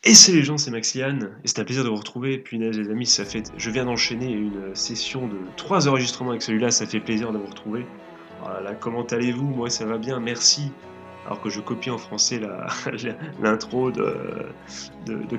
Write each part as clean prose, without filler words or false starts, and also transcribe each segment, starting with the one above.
Et c'est les gens, c'est Maxian, et c'est un plaisir de vous retrouver. Punaise les amis, je viens d'enchaîner une session de 3 enregistrements avec celui-là, ça fait plaisir de vous retrouver. Oh là là, comment allez-vous? Moi ça va bien, merci. Alors que je copie en français l'intro de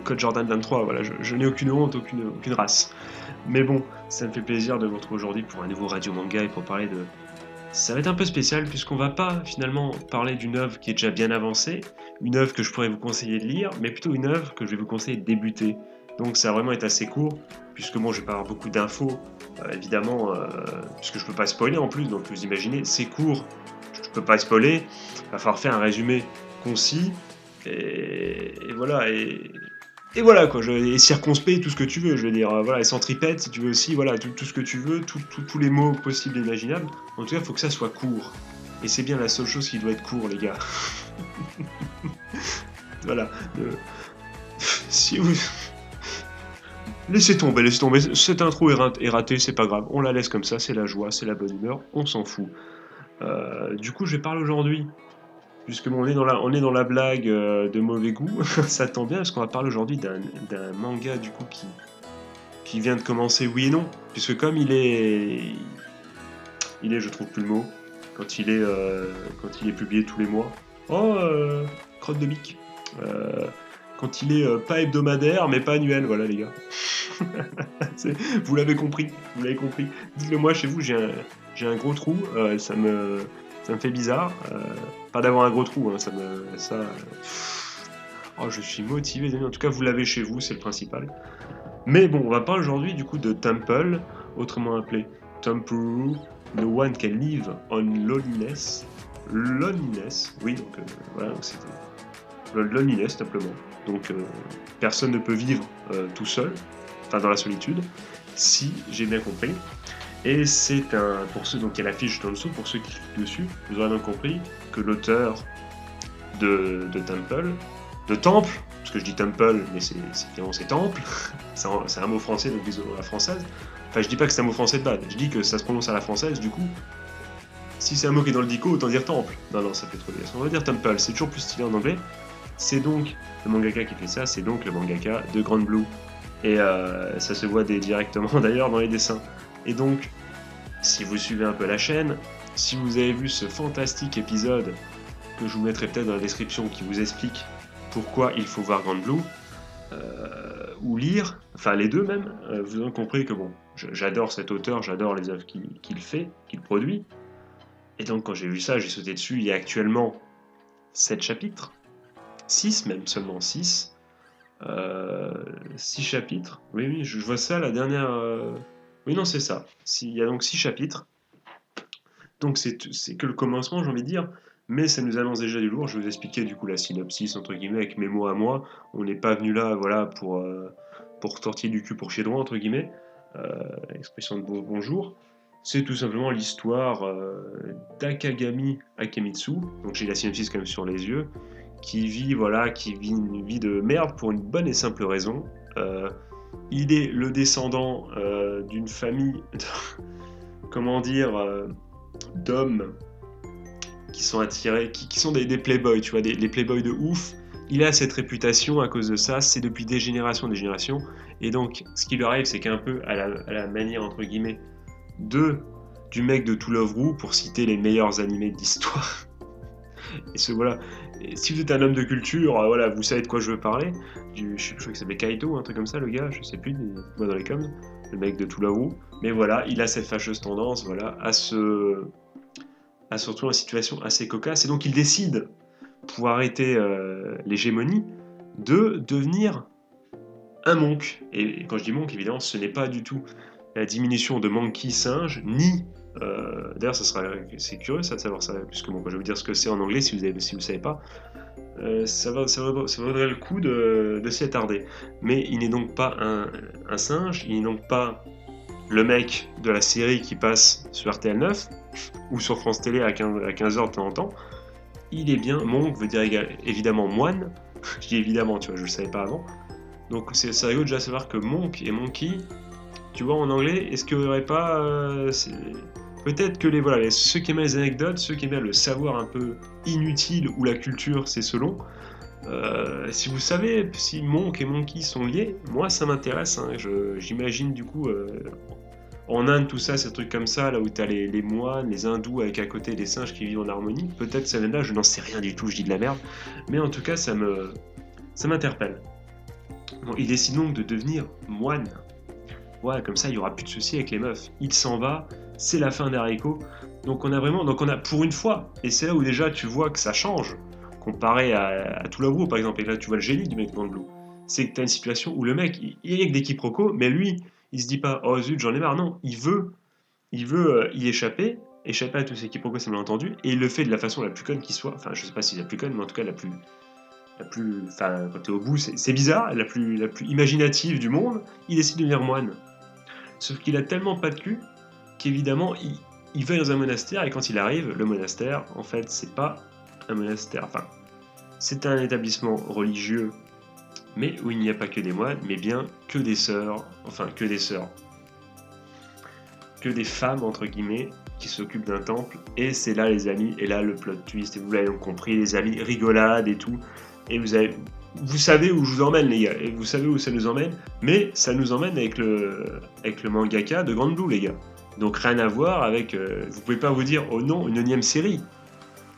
Code Jordan 23, voilà, je n'ai aucune honte, aucune race. Mais bon, ça me fait plaisir de vous retrouver aujourd'hui pour un nouveau Radio Manga et pour parler de... Ça va être un peu spécial puisqu'on va pas finalement parler d'une œuvre qui est déjà bien avancée, une œuvre que je pourrais vous conseiller de lire, mais plutôt une œuvre que je vais vous conseiller de débuter. Donc ça va vraiment être assez court, puisque bon, je vais pas avoir beaucoup d'infos, évidemment, puisque je peux pas spoiler en plus, donc vous imaginez, c'est court, je peux pas spoiler, il va falloir faire un résumé concis, et voilà, et voilà quoi, et circonspect, tout ce que tu veux, je veux dire, voilà, et centripète si tu veux aussi, voilà, tout ce que tu veux, tous les mots possibles et imaginables. En tout cas, il faut que ça soit court. Et c'est bien la seule chose qui doit être court, les gars. Voilà. Si vous... Laissez tomber, cette intro est ratée, c'est pas grave, on la laisse comme ça, c'est la joie, c'est la bonne humeur, on s'en fout. Du coup, je vais parler aujourd'hui, puisque bon, on est dans la blague de mauvais goût, ça tombe bien, parce qu'on va parler aujourd'hui d'un manga, du coup, qui vient de commencer, oui et non, puisque comme je trouve plus le mot, quand il est publié tous les mois. Oh, crotte de bique. Euh, quand il est pas hebdomadaire, mais pas annuel, voilà les gars. Vous l'avez compris, Dites-le moi chez vous, j'ai un gros trou, ça me fait bizarre. Pas d'avoir un gros trou, hein, Oh, je suis motivé, les amis. En tout cas, vous l'avez chez vous, c'est le principal. Mais bon, on va parler aujourd'hui du coup de Temple, autrement appelé Temple, No One Can Live on Loneliness. Loneliness, oui, donc voilà, donc c'était loneliness simplement. Donc personne ne peut vivre tout seul, enfin dans la solitude, si j'ai bien compris. Et c'est pour ceux, donc il y a la fiche juste en dessous, pour ceux qui cliquent dessus, vous aurez donc compris que l'auteur de Temple, de Temple, parce que je dis Temple, mais c'est Temple, c'est un mot français, donc disons la française. Enfin, je dis pas que c'est un mot français de base, je dis que ça se prononce à la française, du coup, si c'est un mot qui est dans le dico, autant dire temple. Non, ça fait trop bien. On va dire temple, c'est toujours plus stylé en anglais. C'est donc le mangaka qui fait ça, c'est donc le mangaka de Grand Blue. Et ça se voit directement d'ailleurs dans les dessins. Et donc, si vous suivez un peu la chaîne, si vous avez vu ce fantastique épisode que je vous mettrai peut-être dans la description qui vous explique pourquoi il faut voir Grand Blue, ou lire, enfin les deux même, vous aurez compris que bon, j'adore cet auteur, j'adore les œuvres qu'il fait, qu'il produit. Et donc quand j'ai vu ça, j'ai sauté dessus. Il y a actuellement 7 chapitres, 6 même, seulement 6. 6 chapitres. Oui, je vois ça la dernière... Oui, non, c'est ça. Il y a donc 6 chapitres. Donc c'est que le commencement, j'ai envie de dire. Mais ça nous annonce déjà du lourd. Je vais vous expliquer du coup la synopsis, entre guillemets, avec mes mots à moi. On n'est pas venu là, voilà, pour tortiller du cul pour chier droit, entre guillemets. Expression de bonjour. C'est tout simplement l'histoire d'Akagami Akemitsu. Donc j'ai la synopsis quand même sur les yeux. Qui vit une vie de merde pour une bonne et simple raison. Il est le descendant d'une famille, comment dire, d'hommes qui sont attirés, qui sont des playboys, tu vois, les playboys de ouf. Il a cette réputation à cause de ça, c'est depuis des générations, et donc ce qui lui arrive, c'est qu'un peu à la manière, entre guillemets, du mec de To Love Ru, pour citer les meilleurs animés de l'histoire. Et voilà. Et si vous êtes un homme de culture, voilà, vous savez de quoi je veux parler. Je crois qu'il s'appelait Kaito, un truc comme ça, le gars, je sais plus, moi dans les coms, le mec de To Love Ru. Mais voilà, il a cette fâcheuse tendance, voilà, à se retrouver dans une situation assez cocasse, et donc il décide, pour arrêter l'hégémonie, de devenir un monk. Et quand je dis monk, évidemment, ce n'est pas du tout la diminution de monkey singe, ni d'ailleurs, c'est curieux ça de savoir ça, puisque bon, je vais vous dire ce que c'est en anglais si vous ne savez pas. Ça vaudrait le coup de s'y attarder. Mais il n'est donc pas un singe, il n'est donc pas le mec de la série qui passe sur RTL 9 ou sur France Télé à 15h de temps en temps. Il est bien, monk veut dire évidemment moine. Je dis évidemment, tu vois, je le savais pas avant. Donc c'est rigolo déjà de savoir que monk et monkey, tu vois, en anglais, est-ce qu'il n'y aurait pas... peut-être que ceux qui aiment les anecdotes, ceux qui aiment le savoir un peu inutile ou la culture, c'est selon, Si vous savez si Monk et Monkey sont liés, moi ça m'intéresse, hein. J'imagine du coup en Inde, tout ça, ces trucs comme ça, là où t'as les moines, les hindous avec à côté les singes qui vivent en harmonie. Peut-être ça vient de là, je n'en sais rien du tout, je dis de la merde. Mais en tout cas, ça m'interpelle. Bon, il décide donc de devenir moine. Ouais, comme ça, il y aura plus de soucis avec les meufs. Il s'en va, c'est la fin d'Hariko. Donc on a pour une fois, et c'est là où déjà tu vois que ça change, comparé à tout l'agro par exemple, et là tu vois le génie du mec dans le Blue. C'est que t'as une situation où le mec, il y a que des quiproquos, mais lui, il se dit pas, oh zut, j'en ai marre, non, il veut y échapper à tous ces quiproquos, c'est malentendu, et il le fait de la façon la plus conne qui soit, enfin je sais pas si c'est la plus conne, mais en tout cas enfin quand t'es au bout, c'est bizarre, la plus imaginative du monde, il décide de devenir moine. Sauf qu'il a tellement pas de cul qu'évidemment, il va dans un monastère, et quand il arrive, le monastère, en fait, c'est pas un monastère, enfin, c'est un établissement religieux, mais où il n'y a pas que des moines, mais bien que des sœurs, que des femmes, entre guillemets, qui s'occupent d'un temple, et c'est là, les amis, et là, le plot twist, et vous l'avez donc compris, les amis, rigolade et tout, et vous savez où je vous emmène, les gars, et vous savez où ça nous emmène, mais ça nous emmène avec le mangaka de Grand Blue, les gars. Donc rien à voir avec... vous pouvez pas vous dire, oh non, une énième série.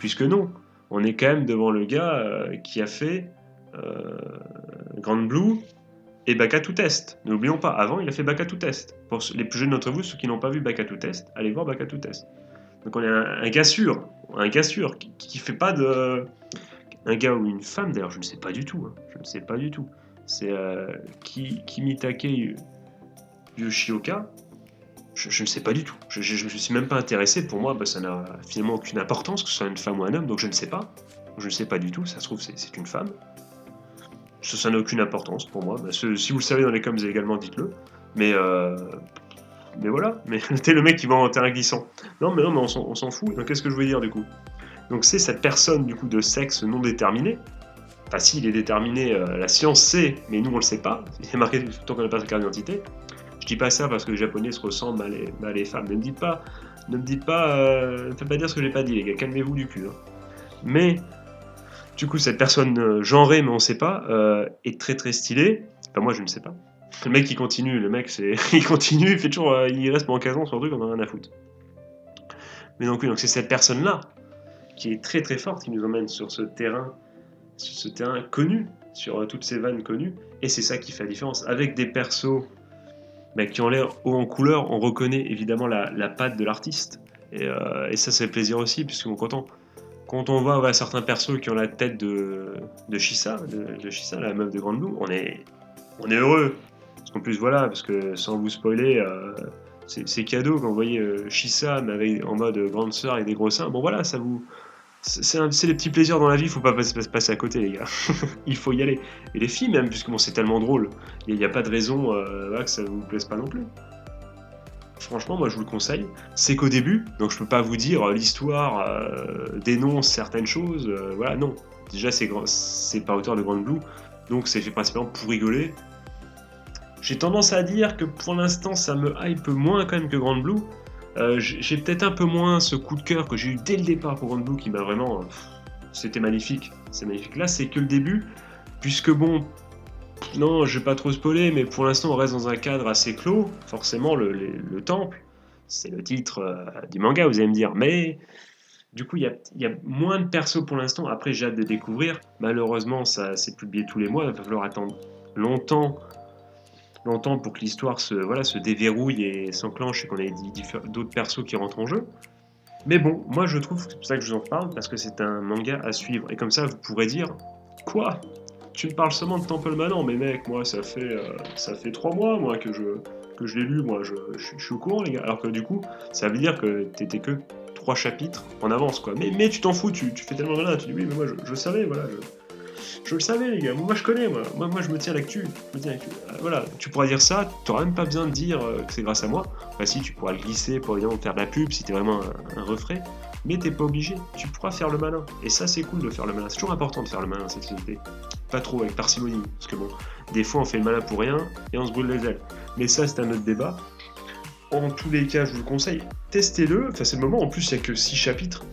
Puisque non, on est quand même devant le gars qui a fait Grand Blue et Bakatu Test. N'oublions pas, avant il a fait Bakatu Test. Pour les plus jeunes d'entre vous, ceux qui n'ont pas vu Bakatu Test, allez voir Bakatu Test. Donc on est un gars sûr, qui fait pas de... Un gars ou une femme, d'ailleurs, je ne sais pas du tout. C'est Kimitake Yoshioka. Je ne sais pas du tout. Je ne me suis même pas intéressé. Pour moi, ça n'a finalement aucune importance que ce soit une femme ou un homme, donc je ne sais pas. Je ne sais pas du tout. Ça se trouve, c'est une femme. Ça n'a aucune importance pour moi. Si vous le savez dans les coms également, dites-le. Mais voilà. Mais t'es le mec qui va en terrain glissant. Non, mais on s'en fout. Donc qu'est-ce que je veux dire du coup? Donc c'est cette personne du coup de sexe non déterminé. Enfin, si, il est déterminé, la science sait, mais nous on le sait pas. Il est marqué tant qu'on n'a pas sa carte d'identité. Je dis pas ça parce que les Japonais se ressemblent à les femmes. Ne me faites pas dire ce que j'ai pas dit, les gars. Calmez-vous du cul. Hein. Mais du coup, cette personne genrée, mais on sait pas, est très très stylée. Enfin, moi, je ne sais pas. Le mec, il continue. il continue. Il fait toujours, il reste pendant 15 ans sur le truc, on en a rien à foutre. Mais donc oui, donc c'est cette personne-là qui est très très forte, qui nous emmène sur ce terrain connu, sur toutes ces vannes connues. Et c'est ça qui fait la différence. Avec des persos qui ont l'air haut en couleur, on reconnaît évidemment la patte de l'artiste. Et ça, c'est plaisir aussi, puisque quand on voit certains persos qui ont la tête de Shisa, de Shisa, la meuf de Grand Blue, on est heureux. Parce qu'en plus, voilà, parce que sans vous spoiler, c'est cadeau quand vous voyez Shisa, mais en mode grande sœur avec des gros seins. Bon, voilà, ça vous. C'est les petits plaisirs dans la vie, il faut pas passer à côté, les gars. Il faut y aller. Et les filles, même, puisque c'est tellement drôle, il n'y a pas de raison que ça vous plaise pas non plus. Franchement, moi je vous le conseille. C'est qu'au début, donc je peux pas vous dire l'histoire dénonce certaines choses. Voilà, non. Déjà, c'est pas auteur de Grand Blue, donc c'est fait principalement pour rigoler. J'ai tendance à dire que pour l'instant, ça me hype moins quand même que Grand Blue. J'ai peut-être un peu moins ce coup de cœur que j'ai eu dès le départ pour Grand Blue qui m'a vraiment... c'était magnifique. C'est magnifique. Là, c'est que le début, puisque bon... Non, je vais pas trop spoiler, mais pour l'instant, on reste dans un cadre assez clos. Forcément, le temple, c'est le titre du manga, vous allez me dire. Mais du coup, il y a moins de persos pour l'instant. Après, j'ai hâte de découvrir. Malheureusement, ça c'est publié tous les mois. Il va falloir attendre longtemps pour que l'histoire se déverrouille et s'enclenche et qu'on ait d'autres persos qui rentrent en jeu. Mais bon, moi je trouve, c'est pour ça que je vous en parle, parce que c'est un manga à suivre. Et comme ça, vous pourrez dire, quoi? Tu me parles seulement de Temple Manon, mais mec, moi ça fait 3 mois moi que je l'ai lu, moi je suis au courant les gars. Alors que du coup, ça veut dire que t'étais que 3 chapitres en avance quoi. Mais tu t'en fous, tu fais tellement malin, tu dis oui mais moi je savais, voilà, je le savais les gars, moi je connais, moi je me tiens à l'actu, voilà, tu pourras dire ça, t'auras même pas besoin de dire que c'est grâce à moi, bah si tu pourras le glisser pour évidemment faire de la pub si t'es vraiment un refrain, mais t'es pas obligé, tu pourras faire le malin, et ça c'est cool de faire le malin, c'est toujours important de faire le malin cette société, pas trop avec parcimonie, parce que bon, des fois on fait le malin pour rien, et on se brûle les ailes, mais ça c'est un autre débat. En tous les cas je vous le conseille, testez-le, enfin c'est le moment, en plus il y a que 6 chapitres,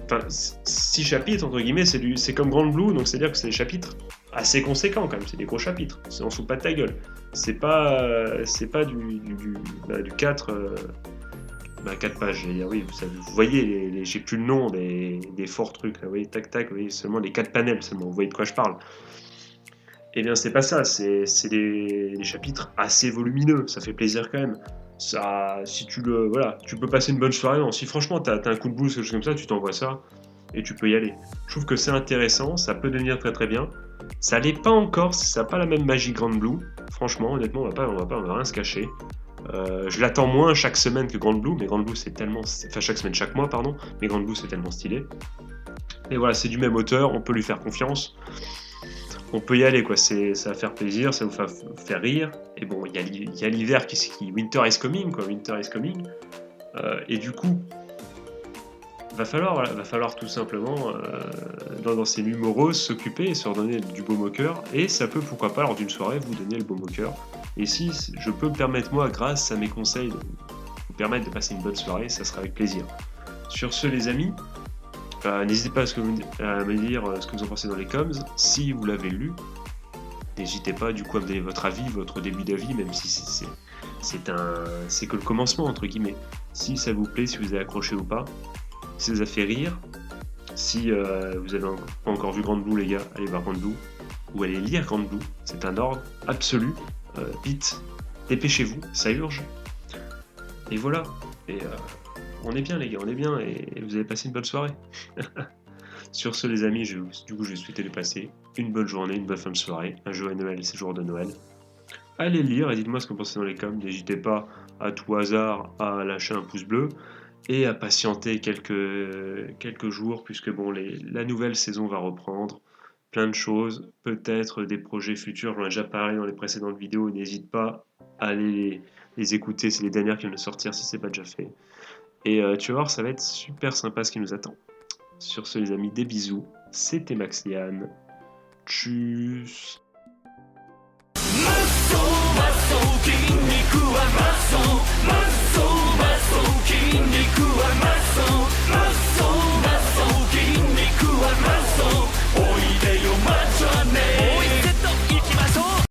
Enfin, 6 chapitres, entre guillemets, c'est comme Grand Blue, donc c'est-à-dire que c'est des chapitres assez conséquents quand même, c'est des gros chapitres, on se fout pas de ta gueule. C'est pas du 4, 4 pages, j'allais dire, oui, vous voyez, j'ai plus le nom des forts trucs, là, vous voyez, tac tac, vous voyez, seulement les 4 panels, seulement, vous voyez de quoi je parle. Eh bien, c'est pas ça, c'est des chapitres assez volumineux, ça fait plaisir quand même. Ça, si voilà, tu peux passer une bonne soirée. Non, si franchement t'as un coup de blues, quelque chose comme ça, tu t'envoies ça et tu peux y aller. Je trouve que c'est intéressant, ça peut devenir très très bien. Ça l'est pas encore, ça n'a pas la même magie Grand Blue. Franchement, honnêtement, on va rien se cacher. Je l'attends moins chaque semaine que Grand Blue, mais Grand Blue c'est tellement, enfin chaque semaine, chaque mois pardon, mais Grand Blue c'est tellement stylé. Et voilà, c'est du même auteur, on peut lui faire confiance. On peut y aller, quoi. Ça va faire plaisir, ça va vous faire rire. Et bon, il y a l'hiver Winter is coming, quoi. Winter is coming. Et du coup, va falloir tout simplement, dans ces nuits moroses, s'occuper et se redonner du baume au cœur. Et ça peut, pourquoi pas, lors d'une soirée, vous donner le baume au cœur. Et si je peux me permettre, moi, grâce à mes conseils, de vous permettre de passer une bonne soirée, ça sera avec plaisir. Sur ce, les amis, n'hésitez pas à me dire ce que vous en pensez dans les coms. Si vous l'avez lu, n'hésitez pas du coup à me donner votre avis, votre début d'avis, même si c'est que le commencement entre guillemets. Si ça vous plaît, si vous avez accroché ou pas, si ça vous a fait rire, si vous avez pas encore vu Grand Blue les gars, allez voir Grand Blue ou allez lire Grand Blue. C'est un ordre absolu. Vite, dépêchez-vous, ça urge. Et voilà. Et on est bien les gars, on est bien et vous avez passé une bonne soirée. Sur ce les amis, du coup je vais souhaiter de passer une bonne journée, une bonne fin de soirée, un joyeux Noël, c'est jour de Noël. Allez lire et dites-moi ce que vous pensez dans les coms, n'hésitez pas à tout hasard à lâcher un pouce bleu et à patienter quelques jours puisque bon la nouvelle saison va reprendre. Plein de choses, peut-être des projets futurs, j'en ai déjà parlé dans les précédentes vidéos, n'hésite pas à aller les écouter, c'est les dernières qui viennent de sortir si c'est pas déjà fait. Et tu vas voir, ça va être super sympa ce qui nous attend. Sur ce les amis, des bisous, c'était Maxlian. Tchuss.